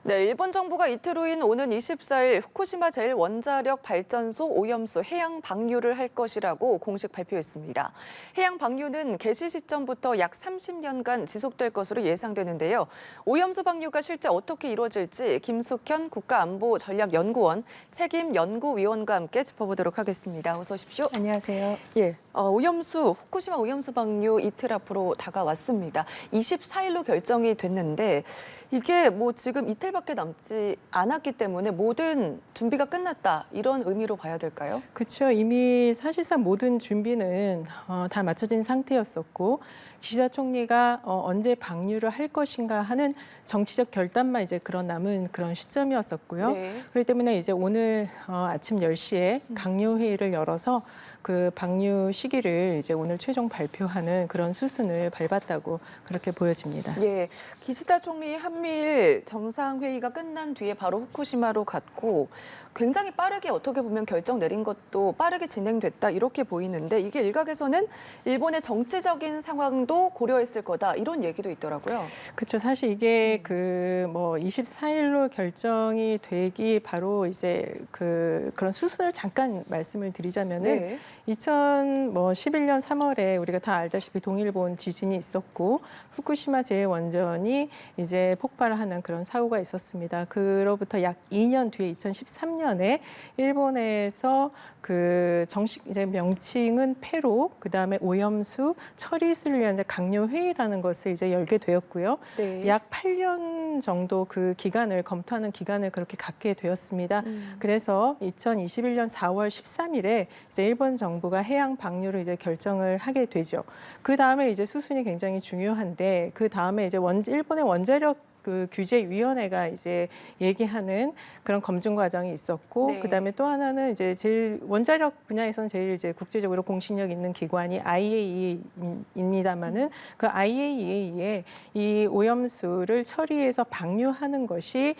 네, 일본 정부가 이틀 후인 오는 24일 후쿠시마 제1원자력 발전소 오염수 해양 방류를 할 것이라고 공식 발표했습니다. 해양 방류는 개시 시점부터 약 30년간 지속될 것으로 예상되는데요. 오염수 방류가 실제 어떻게 이루어질지 김숙현 국가안보전략연구원 책임연구위원과 함께 짚어보도록 하겠습니다. 어서 오십시오. 안녕하세요. 예, 후쿠시마 오염수 방류 이틀 앞으로 다가왔습니다. 24일로 결정이 됐는데 이게 뭐 지금 이틀밖에 남지 않았기 때문에 모든 준비가 끝났다 이런 의미로 봐야 될까요? 그렇죠. 이미 사실상 모든 준비는 다 마쳐진 상태였었고 기시다 총리가 언제 방류를 할 것인가 하는 정치적 결단만 이제 그런 남은 그런 시점이었었고요. 네. 그렇기 때문에 이제 오늘 아침 10시에 강요 회의를 열어서 그 방류 시기를 이제 오늘 최종 발표하는 그런 수순을 밟았다고 그렇게 보여집니다. 예, 기시다 총리 한미일 정상회의가 끝난 뒤에 바로 후쿠시마로 갔고 굉장히 빠르게 어떻게 보면 결정 내린 것도 빠르게 진행됐다 이렇게 보이는데 이게 일각에서는 일본의 정치적인 상황도 고려했을 거다 이런 얘기도 있더라고요. 그렇죠. 사실 이게 그 뭐 24일로 결정이 되기 바로 이제 그런 수순을 잠깐 말씀을 드리자면은 네. 2011년 3월에 우리가 다 알다시피 동일본 지진이 있었고 후쿠시마 제1원전이 이제 폭발하는 그런 사고가 있었습니다. 그로부터 약 2년 뒤에 2013년에 일본에서 그 정식 이제 명칭은 폐로, 그다음에 오염수 처리수를 위한 이제 강요 회의라는 것을 이제 열게 되었고요. 네. 약 8년 정도 그 기간을 검토하는 기간을 그렇게 갖게 되었습니다. 그래서 2021년 4월 13일에 이제 일본 정부가 해양 방류를 이제 결정을 하게 되죠. 그 다음에 이제 수순이 굉장히 중요한데 그 다음에 이제 일본의 원자력 그 규제위원회가 이제 얘기하는 그런 검증 과정이 있었고, 네. 그다음에 또 하나는 이제 제일 원자력 분야에서는 제일 이제 국제적으로 공신력 있는 기관이 IAEA입니다만은 그 IAEA에 이 오염수를 처리해서 방류하는 것이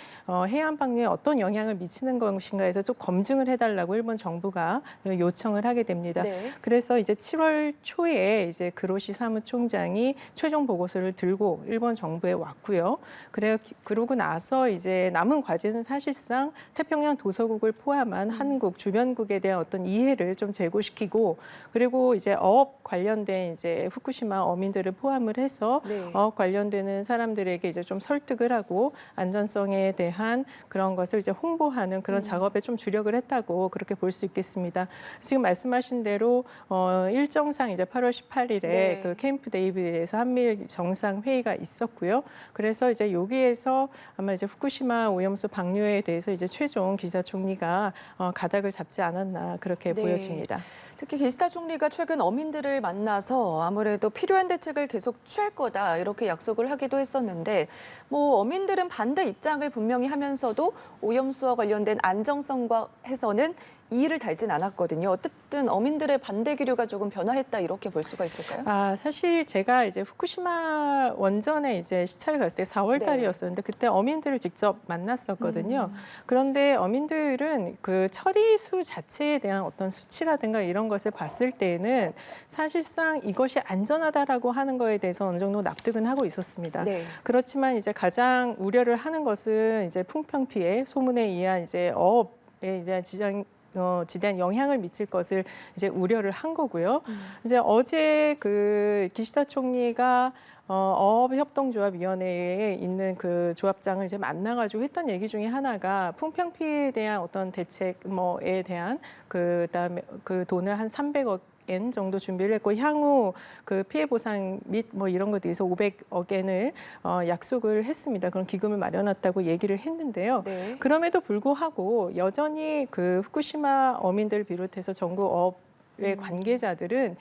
해안 방류에 어떤 영향을 미치는 것인가에서 좀 검증을 해달라고 일본 정부가 요청을 하게 됩니다. 네. 그래서 이제 7월 초에 이제 그로시 사무총장이 최종 보고서를 들고 일본 정부에 왔고요. 그러고 나서 이제 남은 과제는 사실상 태평양 도서국을 포함한 한국 주변국에 대한 어떤 이해를 좀 제고시키고 그리고 이제 어업 관련된 이제 후쿠시마 어민들을 포함을 해서 네. 어업 관련되는 사람들에게 이제 좀 설득을 하고 안전성에 대한 그런 것을 이제 홍보하는 그런 작업에 좀 주력을 했다고 그렇게 볼 수 있겠습니다. 지금 말씀하신 대로 일정상 이제 8월 18일에 네. 그 캠프 데이비드에서 한미일 정상 회의가 있었고요. 그래서 이제 여기에서 아마 이제 후쿠시마 오염수 방류에 대해서 이제 최종 기시다 총리가 가닥을 잡지 않았나 그렇게 네. 보여집니다. 특히 기시다 총리가 최근 어민들을 만나서 아무래도 필요한 대책을 계속 취할 거다 이렇게 약속을 하기도 했었는데 뭐 어민들은 반대 입장을 분명히 하면서도 오염수와 관련된 안정성과 해서는 이의를 달진 않았거든요. 어쨌든 어민들의 반대 기류가 조금 변화했다 이렇게 볼 수가 있을까요? 사실 제가 이제 후쿠시마 원전에 이제 시찰을 갔을 때 4월 네. 달이었었는데 그때 어민들을 직접 만났었거든요. 그런데 어민들은 그 처리수 자체에 대한 어떤 수치라든가 이런 것을 봤을 때는 사실상 이것이 안전하다라고 하는 거에 대해서 어느 정도 납득은 하고 있었습니다. 네. 그렇지만 이제 가장 우려를 하는 것은 이제 풍평 피해, 소문에 의한 이제 어업에 이제 지대한 영향을 미칠 것을 이제 우려를 한 거고요. 이제 어제 그 기시다 총리가 어업협동조합위원회에 있는 그 조합장을 이제 만나가지고 했던 얘기 중에 하나가 풍평 피해에 대한 어떤 대책 뭐에 대한 그다음에 그 돈을 한 300억 엔 정도 준비를 했고 향후 그 피해 보상 및 뭐 이런 것에 대해서 500억 엔을 약속을 했습니다. 그런 기금을 마련했다고 얘기를 했는데요. 네. 그럼에도 불구하고 여전히 그 후쿠시마 어민들 비롯해서 전국 어업의 관계자들은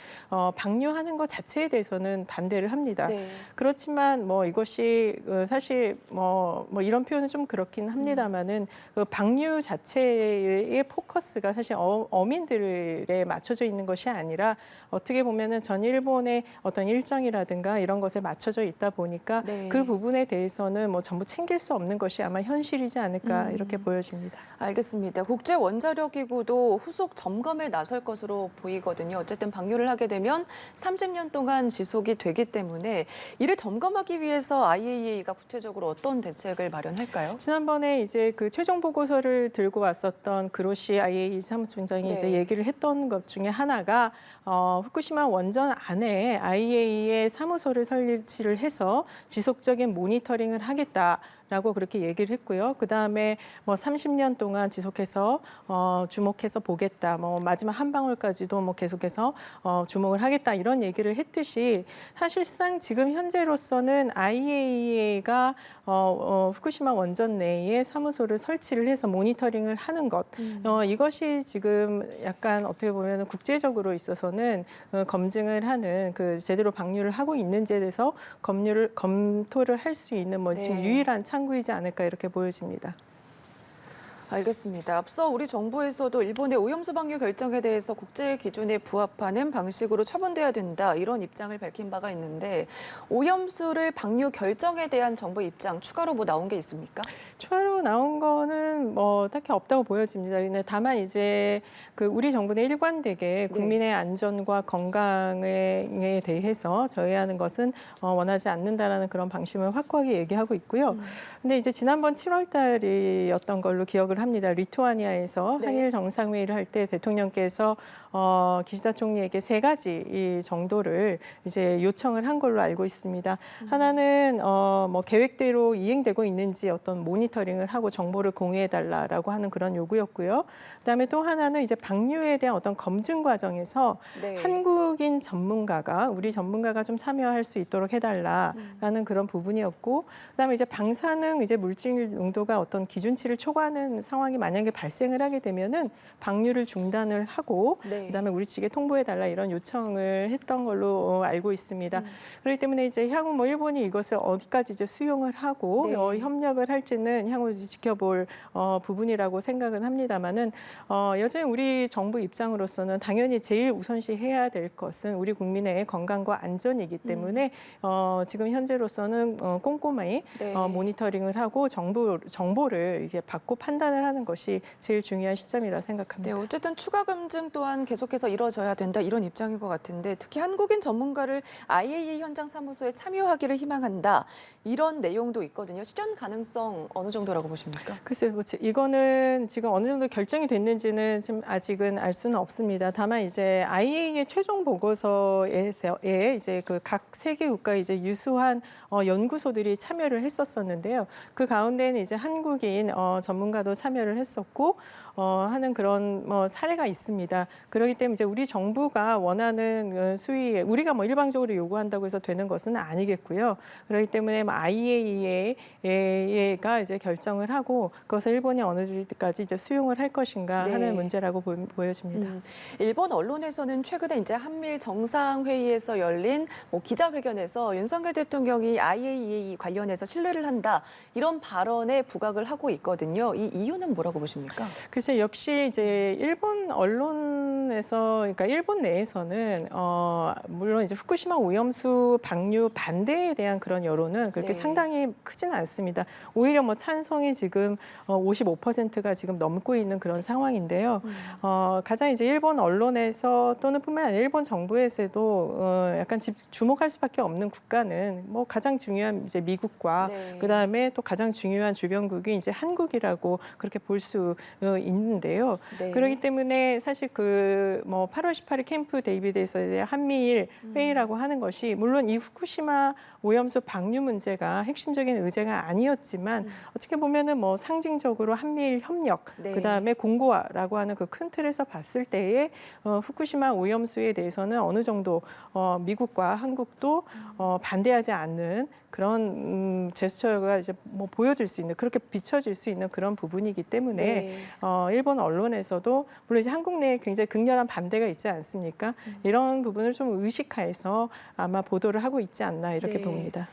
방류하는 것 자체에 대해서는 반대를 합니다. 네. 그렇지만 뭐 이것이 사실 뭐 이런 표현은 좀 그렇긴 합니다만은 그 방류 자체의 포커스가 사실 어민들에 맞춰져 있는 것이 아니라 어떻게 보면은 전 일본의 어떤 일정이라든가 이런 것에 맞춰져 있다 보니까 네. 그 부분에 대해서는 뭐 전부 챙길 수 없는 것이 아마 현실이지 않을까 이렇게 보여집니다. 알겠습니다. 국제원자력기구도 후속 점검에 나설 것으로 보이거든요. 어쨌든 방류를 하게 되면 30년 동안 지속이 되기 때문에 이를 점검하기 위해서 IAEA가 구체적으로 어떤 대책을 마련할까요? 지난번에 이제 그 최종 보고서를 들고 왔었던 그로시 IAEA 사무총장이 네. 이제 얘기를 했던 것 중에 하나가 후쿠시마 원전 안에 IAEA 사무소를 설치를 해서 지속적인 모니터링을 하겠다라고 그렇게 얘기를 했고요. 그 다음에 뭐 30년 동안 지속해서 주목해서 보겠다. 뭐 마지막 한 방울까지도 뭐 계속해서 주목을 하겠다 이런 얘기를 했듯이 사실상 지금 현재로서는 IAEA가 후쿠시마 원전 내에 사무소를 설치를 해서 모니터링을 하는 것 이것이 지금 약간 어떻게 보면 국제적으로 있어서는 검증을 하는 그 제대로 방류를 하고 있는지에 대해서 검토를 할 수 있는 뭐 지금 네. 유일한 창구이지 않을까 이렇게 보여집니다. 알겠습니다. 앞서 우리 정부에서도 일본의 오염수 방류 결정에 대해서 국제 기준에 부합하는 방식으로 처분돼야 된다 이런 입장을 밝힌 바가 있는데 오염수를 방류 결정에 대한 정부 입장 추가로 뭐 나온 게 있습니까? 추가로 나온 거는 뭐 딱히 없다고 보여집니다. 근데 다만 이제 그 우리 정부는 일관되게 국민의 안전과 건강에 대해서 저해하는 것은 원하지 않는다라는 그런 방침을 확고하게 얘기하고 있고요. 근데 이제 지난번 7월 달이었던 걸로 기억을 합니다. 리투아니아에서 네. 한일 정상회의를 할 때 대통령께서 기시다 총리에게 세 가지 이 정도를 이제 요청을 한 걸로 알고 있습니다. 하나는 뭐 계획대로 이행되고 있는지 어떤 모니터링을 하고 정보를 공유해달라라고 하는 그런 요구였고요. 그다음에 또 하나는 이제 방류에 대한 어떤 검증 과정에서 네. 한국인 전문가가 우리 전문가가 좀 참여할 수 있도록 해달라라는 그런 부분이었고, 그다음에 이제 방사능 이제 물질 농도가 어떤 기준치를 초과하는 상황이 만약에 발생을 하게 되면은 방류를 중단을 하고 네. 그다음에 우리 측에 통보해달라 이런 요청을 했던 걸로 알고 있습니다. 그렇기 때문에 이제 향후 뭐 일본이 이것을 어디까지 이제 수용을 하고 네. 협력을 할지는 향후 지켜볼 부분이라고 생각은 합니다만은 여전히 우리 정부 입장으로서는 당연히 제일 우선시해야 될 것은 우리 국민의 건강과 안전이기 때문에 지금 현재로서는 꼼꼼히 네. 모니터링을 하고 정보를 이제 받고 판단을 하는 것이 제일 중요한 시점이라 생각합니다. 네, 어쨌든 추가 검증 또한 계속해서 이뤄져야 된다 이런 입장인 것 같은데 특히 한국인 전문가를 IAEA 현장 사무소에 참여하기를 희망한다 이런 내용도 있거든요. 실현 가능성 어느 정도라고 보십니까? 글쎄요, 이거는 지금 어느 정도 결정이 됐는지는 지금 아직은 알 수는 없습니다. 다만 이제 IAEA 최종 보고서에 이제 그 각 세계 국가 이제 유수한 연구소들이 참여를 했었었는데요. 그 가운데는 이제 한국인 전문가도 참여를 했었고 하는 그런 사례가 있습니다. 그렇기 때문에 이제 우리 정부가 원하는 수위 우리가 뭐 일방적으로 요구한다고 해서 되는 것은 아니겠고요. 그렇기 때문에 IAEA가 이제 결정을 하고 그것을 일본이 어느 정도까지 이제 수용을 할 것인가 네. 하는 문제라고 보여집니다. 일본 언론에서는 최근에 이제 한미일 정상회의에서 열린 뭐 기자회견에서 윤석열 대통령이 IAEA 관련해서 신뢰를 한다 이런 발언에 부각을 하고 있거든요. 이 이유는 뭐라고 보십니까? 글쎄 역시 이제 일본 언론에서 그러니까 일본 내에서는 물론 이제 후쿠시마 오염수 방류 반대에 대한 그런 여론은 그렇게 네. 상당히 크지는 않습니다. 오히려 뭐 찬성이 지금 55%가 지금 넘고 있는 그런 상황인데요. 가장 이제 일본 언론에서 또는 뿐만 아니라 일본 정부에서도 약간 주목할 수밖에 없는 국가는 뭐 가장 중요한 이제 미국과 네. 그다음에 또 가장 중요한 주변국이 이제 한국이라고 그렇게 볼 수 있는데요. 네. 그렇기 때문에 사실 그 뭐 8월 18일 캠프 데이비드에서 이제 한미일 회의라고 하는 것이 물론 이 후쿠시마 오염수 방류 문제가 핵심적인 의제가 아니었지만 어떻게 보면은 뭐 상징적으로 한미일 협력 네. 그다음에 공고화라고 하는 그 큰 틀에서 봤을 때에 후쿠시마 오염수에 대해서는 어느 정도 미국과 한국도 반대하지 않는 그런 제스처가 이제 뭐 보여질 수 있는 그렇게 비춰질 수 있는 그런 부분이기 때문에 네. 일본 언론에서도 물론 이제 한국 내에 굉장히 극렬한 반대가 있지 않습니까? 이런 부분을 좀 의식해서 아마 보도를 하고 있지 않나 이렇게 네. 봅니다.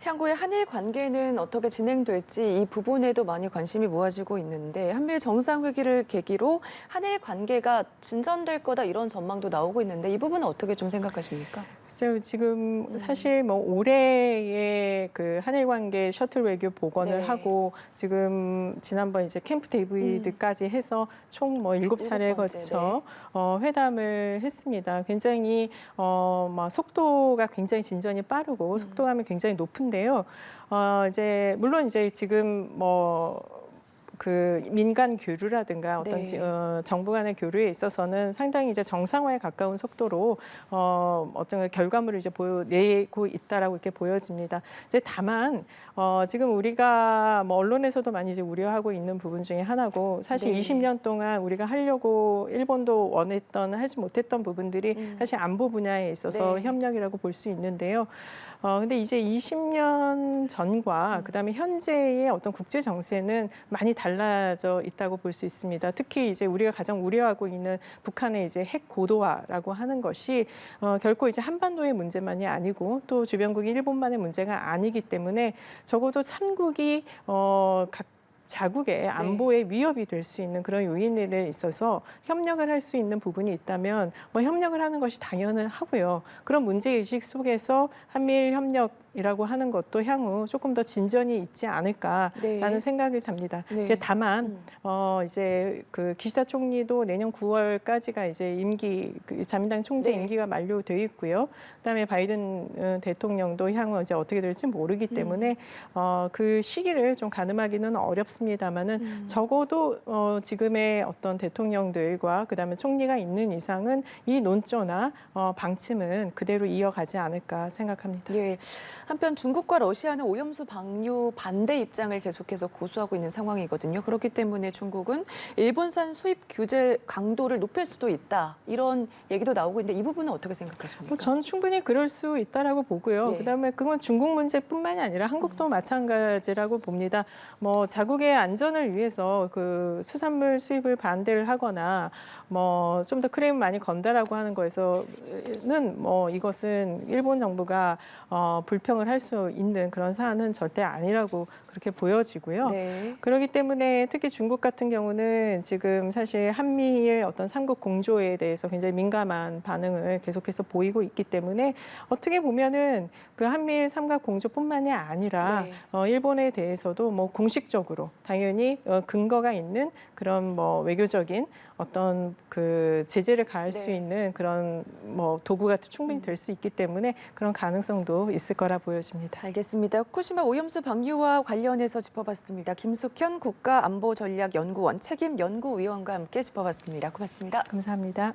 향후에 한일 관계는 어떻게 진행될지 이 부분에도 많이 관심이 모아지고 있는데 한미일 정상회의를 계기로 한일 관계가 진전될 거다 이런 전망도 나오고 있는데 이 부분은 어떻게 좀 생각하십니까? 글쎄요, 지금 사실 뭐 올해의 그 한일 관계 셔틀 외교 복원을 네. 하고 지금 지난번 이제 캠프 데이비드까지 해서 총 뭐 7차례에 일곱 번째, 거쳐 회담을 했습니다. 굉장히 막 속도가 굉장히 진전이 빠르고 속도감이 굉장히 높은데요. 이제 물론 이제 지금 그 민간 교류라든가 어떤 네. 정부 간의 교류에 있어서는 상당히 이제 정상화에 가까운 속도로 어떤 결과물을 이제 내고 있다라고 이렇게 보여집니다. 이제 다만 지금 우리가 뭐 언론에서도 많이 이제 우려하고 있는 부분 중에 하나고 사실 네. 20년 동안 우리가 하려고 일본도 원했던 하지 못했던 부분들이 사실 안보 분야에 있어서 네. 협력이라고 볼 수 있는데요. 근데 이제 20년 전과 그다음에 현재의 어떤 국제 정세는 많이 달라져 있다고 볼 수 있습니다. 특히 이제 우리가 가장 우려하고 있는 북한의 이제 핵 고도화라고 하는 것이 결코 이제 한반도의 문제만이 아니고 또 주변국이 일본만의 문제가 아니기 때문에 적어도 3국이 각 자국의 안보에 위협이 될 수 있는 그런 요인에 있어서 협력을 할 수 있는 부분이 있다면 뭐 협력을 하는 것이 당연하고요. 그런 문제의식 속에서 한미일 협력이라고 하는 것도 향후 조금 더 진전이 있지 않을까라는 네. 생각이 듭니다. 네. 이제 다만 이제 그 기시다 총리도 내년 9월까지가 이제 그 자민당 총재 네. 임기가 만료돼 있고요. 그다음에 바이든 대통령도 향후 이제 어떻게 될지 모르기 때문에 그 시기를 좀 가늠하기는 어렵습니다만은 적어도 지금의 어떤 대통령들과 그다음에 총리가 있는 이상은 이 논조나 방침은 그대로 이어가지 않을까 생각합니다. 예. 한편 중국과 러시아는 오염수 방류 반대 입장을 계속해서 고수하고 있는 상황이거든요. 그렇기 때문에 중국은 일본산 수입 규제 강도를 높일 수도 있다. 이런 얘기도 나오고 있는데 이 부분은 어떻게 생각하십니까? 전 충분히 그럴 수 있다라고 보고요. 예. 그다음에 그건 중국 문제뿐만이 아니라 한국도 마찬가지라고 봅니다. 뭐 자국의 안전을 위해서 그 수산물 수입을 반대를 하거나 뭐 좀 더 크레임 많이 건다라고 하는 거에서는 뭐 이것은 일본 정부가 불평을 할 수 있는 그런 사안은 절대 아니라고 그렇게 보여지고요. 네. 그렇기 때문에 특히 중국 같은 경우는 지금 사실 한미일 어떤 삼국 공조에 대해서 굉장히 민감한 반응을 계속해서 보이고 있기 때문에 어떻게 보면은 그 한미일 삼각 공조뿐만이 아니라 네. 일본에 대해서도 뭐 공식적으로 당연히 근거가 있는 그런 뭐 외교적인 어떤 그 제재를 가할 수 네. 있는 그런 뭐 도구가 충분히 될 수 있기 때문에 그런 가능성도 있을 거라 보여집니다. 알겠습니다. 후쿠시마 오염수 방류와 관련해서 짚어봤습니다. 김숙현 국가안보전략연구원 책임연구위원과 함께 짚어봤습니다. 고맙습니다. 감사합니다.